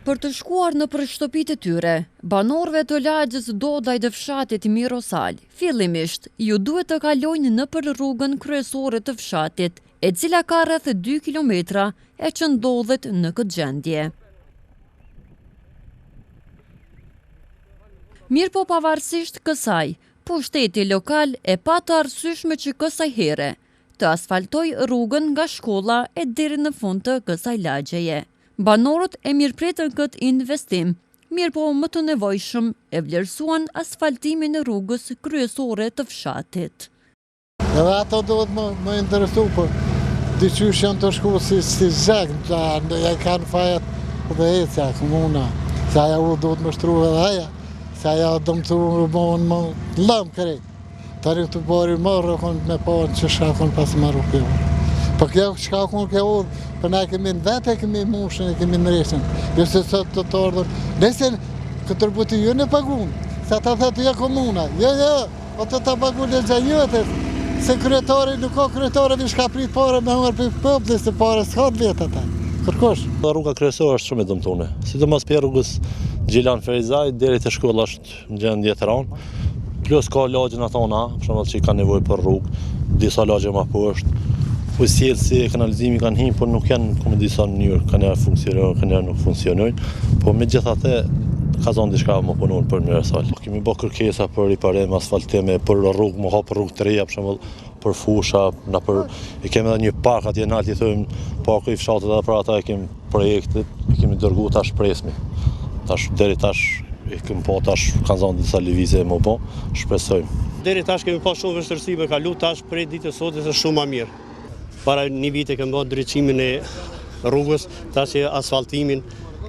Për të shkuar në shtëpitë e tyre, banorëve të lagjës Dodaj të fshatit Mirosal, fillimisht ju duhet të kalojnë nëpër rrugën kryesore të fshatit, e cila ka rreth 2 kilometra e që ndodhet në këtë gjendje. Mirë po pavarësisht kësaj, pushteti lokal e pa të arsyeshme që kësaj here të asfaltoj rrugën nga shkolla e deri në fund të kësaj lagjeje. Banorët e mirëpretën këtë investim, mirë po më të nevojshëm e vlerësuan asfaltimin e rrugës kryesore të fshatit. Edhe ato duhet më interesu, për dyqysh janë të shku si zhegnë, ja kanë fajat dhe ecja komuna, se aja u duhet më shtru edhe aja, se aja do më të rëmohen më lëmë kërë. Tari të bori më rëkon me pohën që shakon pas më rëpjevë. Për kjo shkakun kjo udhë, për na kemi në vete, kemi mushën, kemi në reshen. Jo se sot të ordër. Nese këtë rëbuti ju në pagun, se ta thëtë jo komuna. Jo, o të pagun e gjajëtës, se kryetari nuk ka kryetari një shka prit pare me hërë për pëpële, se pare s'ka të vetë ata. Kërkosh. Rruga kryesore është shumë e dëmtune. Sidomos për rrugës Gjilan Ferizaj, deri te shkolla është në gjendje të ranë. Plus ka lagjën atona, për shembull që ka nevojë për rrugë, disa lagje më poshtë. Po sjellësi e kanalizimi kanë hinë, por nuk janë në disa mënyrë, kanë funksionojnë, kanë nuk funksionojnë, po megjithatë ka zonë diçka më punon për Mirosal. Kemi bërë kërkesa për riparim, asfaltime, për rrugë, më hap rrugë të reja, për shembull, për fusha, i kemi edhe një park atje në altë, i thojmë parku i fshatit, edhe për ata e kemi projektet, i kemi dërguar tash presmi. Deri tash e kemi po tash kanë zonë disa lëvizje më po, shpresojmë. Deri tash kemi pas shumë vështirësi me kalu, tash prej ditës sot është shumë më mirë. Para një vite kemë bërë drejtimin e rrugës, tash e asfaltimin,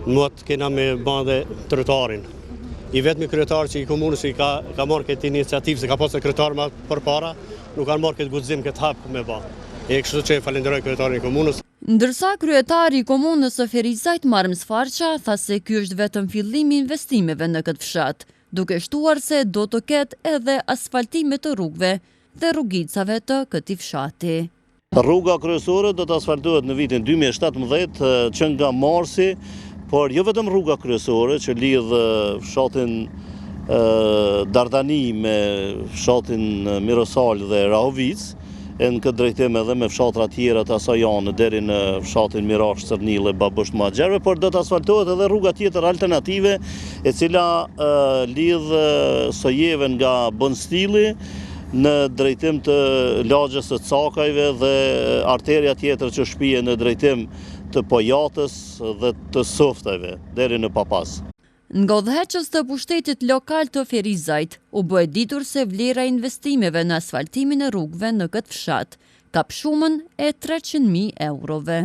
mëtë kena me bërë dhe trotuarin. I vetëmi kryetar që i komunës ka marrë këtë iniciativë, se ka pasur kryetar më përpara, nuk kanë marrë këtë guxim, këtë hap me bërë. E kështu që falenderoj kryetarin e komunës. Ndërsa kryetari i komunës së Ferizajt Marm Sfarqa tha se ky është vetëm fillimi i investimeve në këtë fshat, duke shtuar se do të ketë edhe asfaltime të rrugëve dhe rrugicave të këtij fshati. Rruga kryesore do të asfaltohet në vitin 2017 që nga marsi, por jo vetëm rruga kryesore që lidh fshatin Dardani me fshatin Mirosal dhe Rahovic, e në këtë drejtim edhe me fshatra tjera të Asajanë deri në fshatin Mirash, Cërnile, Babusht, Magjerve, por do të asfaltohet edhe rruga tjetër alternative e cila lidh Sojeve nga Bonstili në drejtim të lagjës të Cakajve dhe arteria tjetër që shpije në drejtim të Pojatës dhe të Softajve, deri në Papas. Nga udhëheqës të pushtetit lokal të Ferizajt, u bë e ditur se vlera e investimeve në asfaltimin e rrugëve në këtë fshat ka shumën e 300.000 eurove.